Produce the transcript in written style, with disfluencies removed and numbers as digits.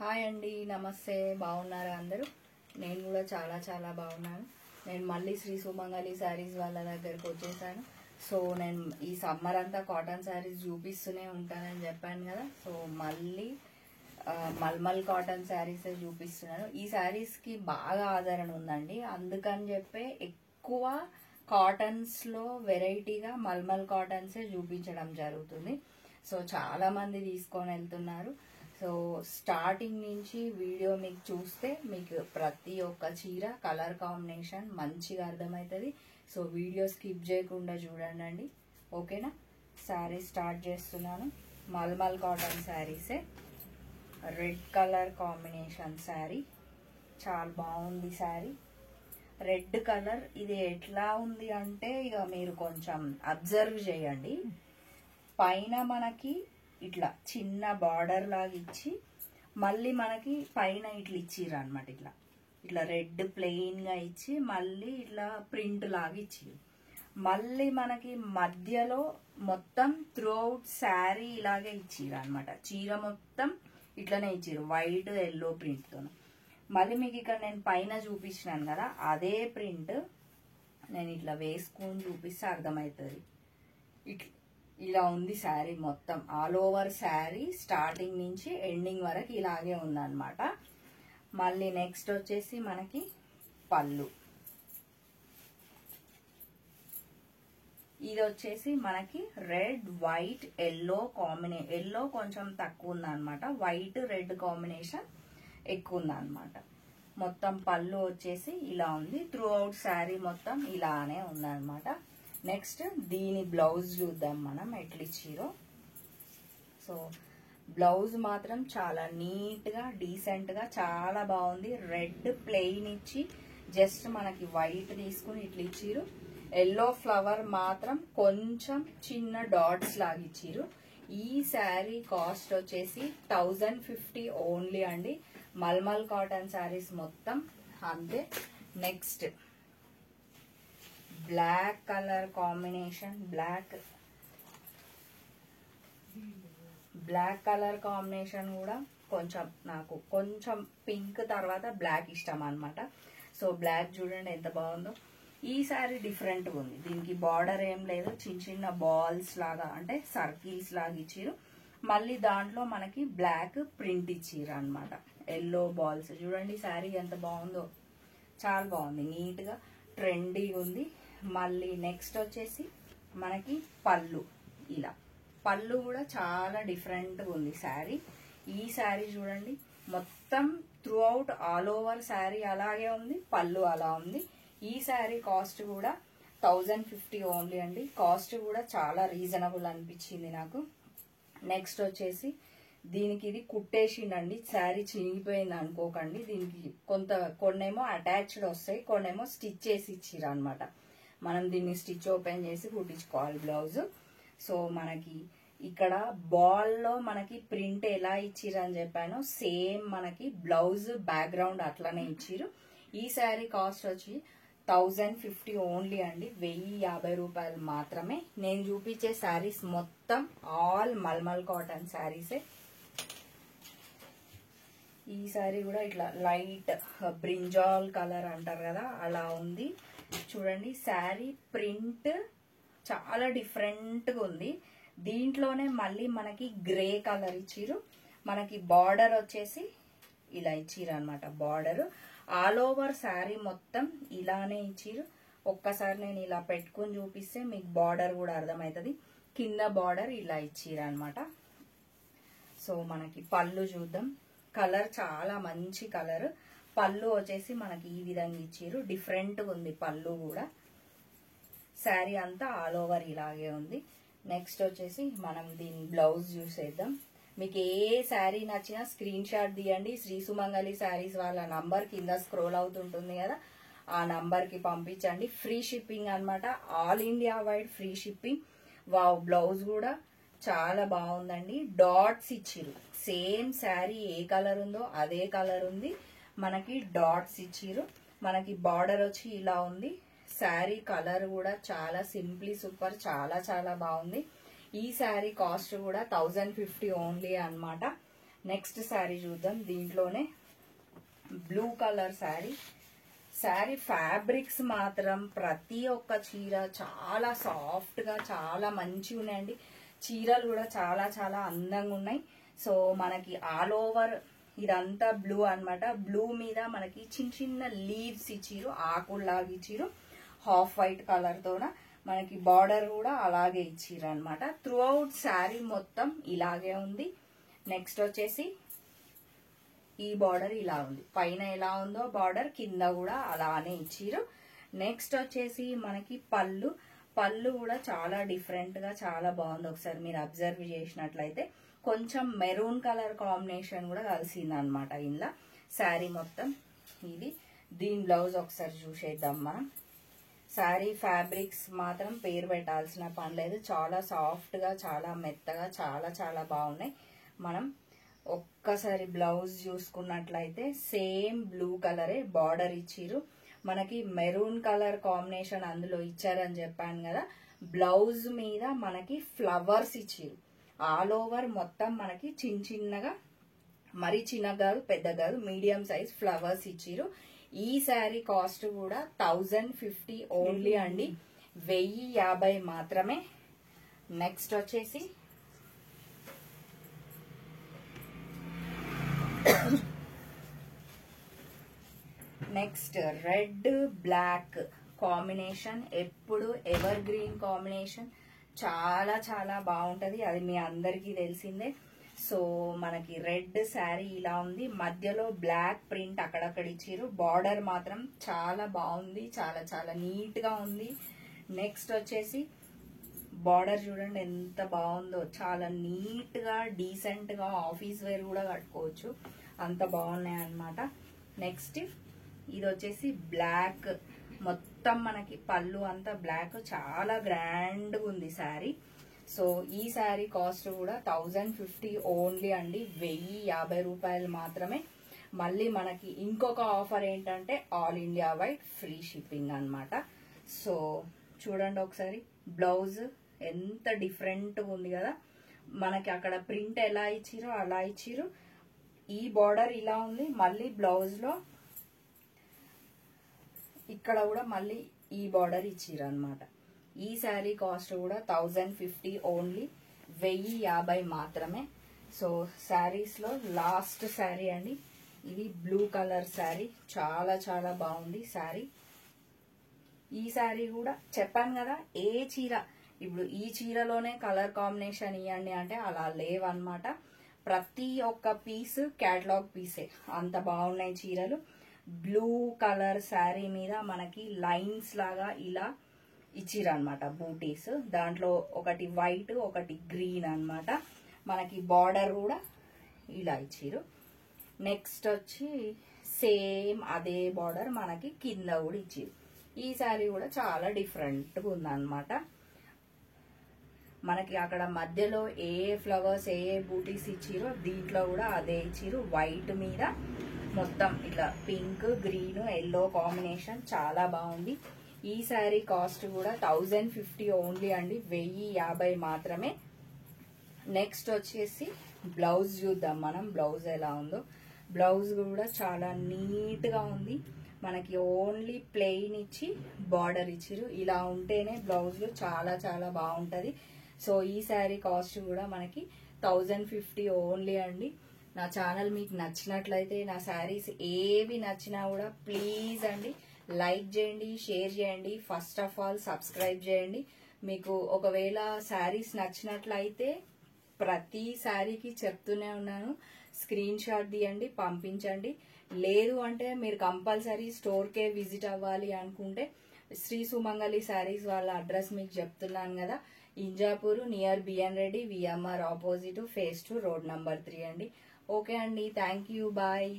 Hi అండి, నమస్తే. బాగున్నారా అందరూ? నేను కూడా చాలా బాగున్నాను. నేను మళ్ళీ శ్రీ సుమంగళి శారీస్ వాళ్ళ దగ్గరకు వచ్చేసాను. సో నేను ఈ సమ్మర్ అంతా కాటన్ శారీస్ చూపిస్తూనే ఉంటానని చెప్పాను కదా. సో మళ్ళీ మల్మల్ కాటన్ శారీస్ చూపిస్తున్నాను. ఈ శారీస్కి బాగా ఆదరణ ఉందండి. అందుకని చెప్పే ఎక్కువ కాటన్స్లో వెరైటీగా మల్మల్ కాటన్సే చూపించడం జరుగుతుంది. సో చాలా మంది తీసుకొని వెళ్తున్నారు. సో స్టార్టింగ్ నుంచి వీడియో మీకు చూస్తే మీకు ప్రతి ఒక్క చీర కలర్ కాంబినేషన్ మంచిగా అర్థమవుతుంది. సో వీడియో స్కిప్ చేయకుండా చూడండి, ఓకేనా? శారీ స్టార్ట్ చేస్తున్నాను. మల్మల్ కాటన్ శారీసే. రెడ్ కలర్ కాంబినేషన్ శారీ, చాలా బాగుంది శారీ. రెడ్ కలర్ ఇది ఎట్లా ఉంది అంటే ఇక మీరు కొంచెం అబ్జర్వ్ చేయండి. పైన మనకి ఇట్లా చిన్న బార్డర్ లాగా ఇచ్చి మళ్ళీ మనకి పైన ఇట్లా ఇచ్చిర్రు అనమాట. ఇట్లా రెడ్ ప్లెయిన్ గా ఇచ్చి మళ్ళీ ఇట్లా ప్రింట్ లాగా ఇచ్చిర్రు. మళ్ళీ మనకి మధ్యలో మొత్తం త్రూ అవుట్ శారీ ఇలాగే ఇచ్చిర్రు అనమాట. చీర మొత్తం ఇట్లనే ఇచ్చిర్రు, వైట్ ఎల్లో ప్రింట్ తో. మళ్ళీ మీకు ఇక్కడ నేను పైన చూపించినాను కదా, అదే ప్రింట్ నేను ఇట్లా వేసుకొని చూపిస్తే అర్థమవుతుంది. ఇలా ఉంది శారీ మొత్తం. ఆల్ ఓవర్ శారీ స్టార్టింగ్ నుంచి ఎండింగ్ వరకు ఇలాగే ఉందన్నమాట. మళ్ళీ నెక్స్ట్ వచ్చేసి మనకి పళ్ళు. ఇది వచ్చేసి మనకి red white yellow combination. Yellow కొంచెం తక్కువ ఉందన్నమాట, వైట్ రెడ్ కాంబినేషన్ ఎక్కువ ఉందన్నమాట. మొత్తం పళ్ళు వచ్చేసి ఇలా ఉంది. త్రూ అవుట్ శారీ మొత్తం ఇలానే ఉందన్నమాట. నెక్స్ట్ దీని బ్లౌజ్ చూద్దాం మనం ఎట్లా ఇచ్చిరో. సో బ్లౌజ్ మాత్రం చాలా నీట్గా డీసెంట్గా చాలా బాగుంది. రెడ్ ప్లెయిన్ ఇచ్చి జస్ట్ మనకి వైట్ తీసుకుని ఇట్లా ఇచ్చిరు. ఎల్లో ఫ్లవర్ మాత్రం కొంచెం చిన్న డాట్స్ లాగా ఇచ్చిరు. ఈ శారీ కాస్ట్ వచ్చేసి 1050 ఓన్లీ అండి. మల్మల్ కాటన్ శారీస్ మొత్తం అంతే. Next black colour combination. Black colour combination కూడా నాకు కొంచెం పింక్ తర్వాత బ్లాక్ ఇష్టం అనమాట. సో బ్లాక్ చూడండి ఎంత బాగుందో. ఈ శారీ డిఫరెంట్గా ఉంది. దీనికి బార్డర్ ఏం లేదు, చిన్న బాల్స్ లాగా అంటే సర్కిల్స్ లాగా ఇచ్చిరు. మళ్ళీ దాంట్లో మనకి బ్లాక్ ప్రింట్ ఇచ్చిరు అనమాట. ఎల్లో బాల్స్ చూడండి. శారీ ఎంత బాగుందో, చాలా బాగుంది, నీట్గా ట్రెండీగా ఉంది. మళ్ళీ నెక్స్ట్ వచ్చేసి మనకి పళ్ళు. ఇలా పళ్ళు కూడా చాలా డిఫరెంట్గా ఉంది శారీ. ఈ శారీ చూడండి మొత్తం through out all over sari అలాగే ఉంది, పళ్ళు అలా ఉంది. ఈ శారీ కాస్ట్ కూడా 1050 ఓన్లీ అండి. కాస్ట్ కూడా చాలా రీజనబుల్ అనిపించింది నాకు. నెక్స్ట్ వచ్చేసి దీనికి ఇది కుట్టేసిండండి. శారీ చినిగిపోయింది అనుకోకండి. దీనికి కొన్నేమో అటాచ్డ్ వస్తాయి, కొన్నేమో స్టిచ్ చేసి ఇచ్చిర్రు అనమాట. మనం దీన్ని స్టిచ్ ఓపెన్ చేసి కుట్టించుకోవాలి బ్లౌజ్. సో మనకి ఇక్కడ బాల్లో మనకి ప్రింట్ ఎలా ఇచ్చిర్రు అని చెప్పానో సేమ్ మనకి బ్లౌజ్ బ్యాక్గ్రౌండ్ అట్లనే ఇచ్చిర్రు. ఈ శారీ కాస్ట్ వచ్చి 1050 ఓన్లీ అండి. 1050 రూపాయలు మాత్రమే. నేను చూపించే శారీస్ మొత్తం ఆల్ మల్మల్ కాటన్ శారీసే. ఈ శారీ కూడా ఇట్లా లైట్ బ్రింజాల్ కలర్ అంటారు కదా, అలా ఉంది చూడండి. శారీ ప్రింట్ చాలా డిఫరెంట్గా ఉంది. దీంట్లోనే మళ్ళీ మనకి గ్రే కలర్ ఇచ్చిరు. మనకి బార్డర్ వచ్చేసి ఇలా ఇచ్చిరు అనమాట. బార్డర్ ఆల్ ఓవర్ శారీ మొత్తం ఇలానే ఇచ్చిరు. ఒక్కసారి నేను ఇలా పెట్టుకుని చూపిస్తే మీకు బార్డర్ కూడా అర్థమవుతుంది. కింద బార్డర్ ఇలా ఇచ్చిరు అనమాట. సో మనకి పళ్ళు చూద్దాం. కలర్ చాలా మంచి కలర్. పళ్ళు వచ్చేసి మనకి ఈ విధంగా ఇచ్చిరు. డిఫరెంట్గా ఉంది పళ్ళు కూడా. శారీ అంతా ఆల్ ఓవర్ ఇలాగే ఉంది. నెక్స్ట్ వచ్చేసి మనం దీని బ్లౌజ్ చూసేద్దాం. మీకు ఏ శారీ నచ్చినా స్క్రీన్ షాట్ తీయండి. శ్రీ సుమంగళి శారీస్ వాళ్ళ నంబర్ కింద స్క్రోల్ అవుతుంటుంది కదా, ఆ నంబర్కి పంపించండి. ఫ్రీ షిప్పింగ్ అనమాట. All India wide free shipping. Wow, blouse కూడా చాలా బాగుందండి. డాట్స్ ఇచ్చిరు. సేమ్ శారీ ఏ కలర్ ఉందో అదే కలర్ ఉంది. మనకి డాట్స్ ఇచ్చిరు. మనకి బార్డర్ వచ్చి ఇలా ఉంది. శారీ కలర్ కూడా చాలా సింప్లీ సూపర్, చాలా బాగుంది. ఈ శారీ కాస్ట్ కూడా 1050 ఓన్లీ అనమాట. నెక్స్ట్ శారీ చూద్దాం. దీంట్లోనే blue colour sari. Sari fabrics మాత్రం ప్రతి ఒక్క చీర చాలా సాఫ్ట్ గా చాలా మంచిగా ఉన్నాయండి. చీరలు కూడా చాలా చాలా అందంగా ఉన్నాయి. సో మనకి ఆల్ ఓవర్ ఇదంతా బ్లూ అన్నమాట. బ్లూ మీద మనకి చిన్న చిన్న లీవ్స్ ఇచ్చిరు, ఆకుల్లాగా ఇచ్చిరు. హాఫ్ వైట్ కలర్ తోన మనకి బార్డర్ కూడా అలాగే ఇచ్చిరు అనమాట. త్రూ అవుట్ శారీ మొత్తం ఇలాగే ఉంది. నెక్స్ట్ వచ్చేసి ఈ బార్డర్ ఇలా ఉంది. పైన ఎలా ఉందో బార్డర్ కింద కూడా అలానే ఇచ్చిరు. నెక్స్ట్ వచ్చేసి మనకి పళ్ళు. పళ్ళు కూడా చాలా డిఫరెంట్ గా చాలా బాగుంది. ఒకసారి మీరు అబ్జర్వ్ చేసినట్లయితే కొంచెం మెరూన్ కలర్ కాంబినేషన్ కూడా కలిసింది అనమాట ఇందులో. శారీ మొత్తం ఇది. దీని బ్లౌజ్ ఒకసారి చూసేద్దాం మనం. శారీ ఫ్యాబ్రిక్స్ మాత్రం పేరు పెట్టాల్సిన పని లేదు. చాలా సాఫ్ట్ గా చాలా మెత్తగా చాలా చాలా బాగున్నాయి. మనం ఒక్కసారి బ్లౌజ్ చూసుకున్నట్లయితే సేమ్ బ్లూ కలరే బార్డర్ ఇచ్చిరు. మనకి మెరూన్ కలర్ కాంబినేషన్ అందులో ఇచ్చారని చెప్పాను కదా. బ్లౌజ్ మీద మనకి ఫ్లవర్స్ ఇచ్చిరు. ఆల్ ఓవర్ మొత్తం మనకి చిన్న చిన్నగా, మరి చిన్న కాదు పెద్ద కాదు, మీడియం సైజ్ ఫ్లవర్స్ ఇచ్చిరు. ఈ శారీ కాస్ట్ కూడా 1050 ఓన్లీ అండి, 1050 మాత్రమే. నెక్స్ట్ వచ్చేసి నెక్స్ట్ రెడ్ బ్లాక్ కాంబినేషన్. ఎప్పుడు ఎవర్ గ్రీన్ కాంబినేషన్ చాలా చాలా బాగుంటది. అది మీ అందరికీ తెలిసిందే. సో మనకి రెడ్ శారీ ఇలా ఉంది. మధ్యలో బ్లాక్ ప్రింట్ అక్కడక్కడ ఇచ్చిరు. బార్డర్ మాత్రం చాలా బాగుంది, చాలా చాలా నీట్ గా ఉంది. నెక్స్ట్ వచ్చేసి బార్డర్ చూడండి ఎంత బాగుందో. చాలా నీట్ గా డీసెంట్ గా ఆఫీస్ వేర్ కూడా కట్టుకోవచ్చు, అంత బాగున్నాయి అన్నమాట. నెక్స్ట్ ఇది వచ్చేసి బ్లాక్. మొత్తం మనకి పళ్ళు అంతా బ్లాక్, చాలా గ్రాండ్ గా ఉంది శారీ. సో ఈ శారీ కాస్ట్ కూడా 1050 ఓన్లీ అండి, 1050 రూపాయలు మాత్రమే. మళ్ళీ మనకి ఇంకొక ఆఫర్ ఏంటంటే all India wide free shipping అన్నమాట. సో చూడండి ఒకసారి బ్లౌజ్ ఎంత డిఫరెంట్ ఉంది కదా. మనకి అక్కడ ప్రింట్ ఎలా ఇచ్చిరో అలా ఇచ్చిరు. ఈ బార్డర్ ఇలా ఉంది. మళ్ళీ బ్లౌజ్ లో ఇక్కడ కూడా మళ్ళీ ఈ బార్డర్ ఇచ్చిరు అన్నమాట. ఈ శారీ కాస్ట్ కూడా 1050 ఓన్లీ, 1050 మాత్రమే. సో శారీస్ లో లాస్ట్ శారీ అండి ఇది. బ్లూ కలర్ శారీ చాలా చాలా బాగుంది శారీ. ఈ శారీ కూడా చెప్పాను కదా, ఏ చీర ఇప్పుడు ఈ చీరలోనే కలర్ కాంబినేషన్ ఇవ్వండి అంటే అలా లేవన్నమాట. ప్రతి ఒక్క పీస్ క్యాటలాగ్ పీసే, అంత బాగున్నాయి చీరలు. బ్లూ కలర్ శారీ మీద మనకి లైన్స్ లాగా ఇలా ఇచ్చిరన్నమాట బూటీస్. దాంట్లో ఒకటి వైట్ ఒకటి గ్రీన్ అన్నమాట. మనకి బార్డర్ కూడా ఇలా ఇచ్చిరు. నెక్స్ట్ వచ్చి సేమ్ అదే బార్డర్ మనకి కింద కూడా ఇచ్చిరు. ఈ శారీ కూడా చాలా డిఫరెంట్ గా ఉందన్నమాట. మనకి అక్కడ మధ్యలో ఏ ఫ్లవర్స్ ఏ బూటీస్ ఇచ్చిరో దీంట్లో కూడా అదే ఇచ్చిరు. వైట్ మీద మొత్తం ఇట్లా పింక్ గ్రీన్ ఎల్లో కాంబినేషన్ చాలా బాగుంది. ఈ శారీ కాస్ట్ కూడా 1050 ఓన్లీ అండి, 1050 మాత్రమే. నెక్స్ట్ వచ్చేసి బ్లౌజ్ చూద్దాం మనం. బ్లౌజ్ ఎలా ఉందో. బ్లౌజ్ కూడా చాలా నీట్ గా ఉంది. మనకి ఓన్లీ ప్లెయిన్ ఇచ్చి బార్డర్ ఇచ్చిరు. ఇలా ఉంటేనే బ్లౌజ్ చాలా చాలా బాగుంటది. సో ఈ శారీ కాస్ట్ కూడా మనకి 1050 ఓన్లీ అండి. నా ఛానల్ మీకు నచ్చినట్లయితే, నా శారీస్ ఏవి నచ్చినా కూడా ప్లీజ్ అండి లైక్ చేయండి, షేర్ చేయండి, ఫస్ట్ ఆఫ్ ఆల్ సబ్స్క్రైబ్ చేయండి. మీకు ఒకవేళ శారీస్ నచ్చినట్లయితే ప్రతి శారీకి చెప్తూనే ఉన్నాను, స్క్రీన్ షాట్ తీయండి పంపించండి. లేదు అంటే మీరు కంపల్సరీ స్టోర్కే విజిట్ అవ్వాలి అనుకుంటే శ్రీ సుమంగళి శారీస్ వాళ్ళ అడ్రస్ మీకు చెప్తున్నాను కదా, Injapur near BN Reddy VMR opposite phase 2 road number 3 అండి. ఓకే అండి, థ్యాంక్ యూ, బాయ్.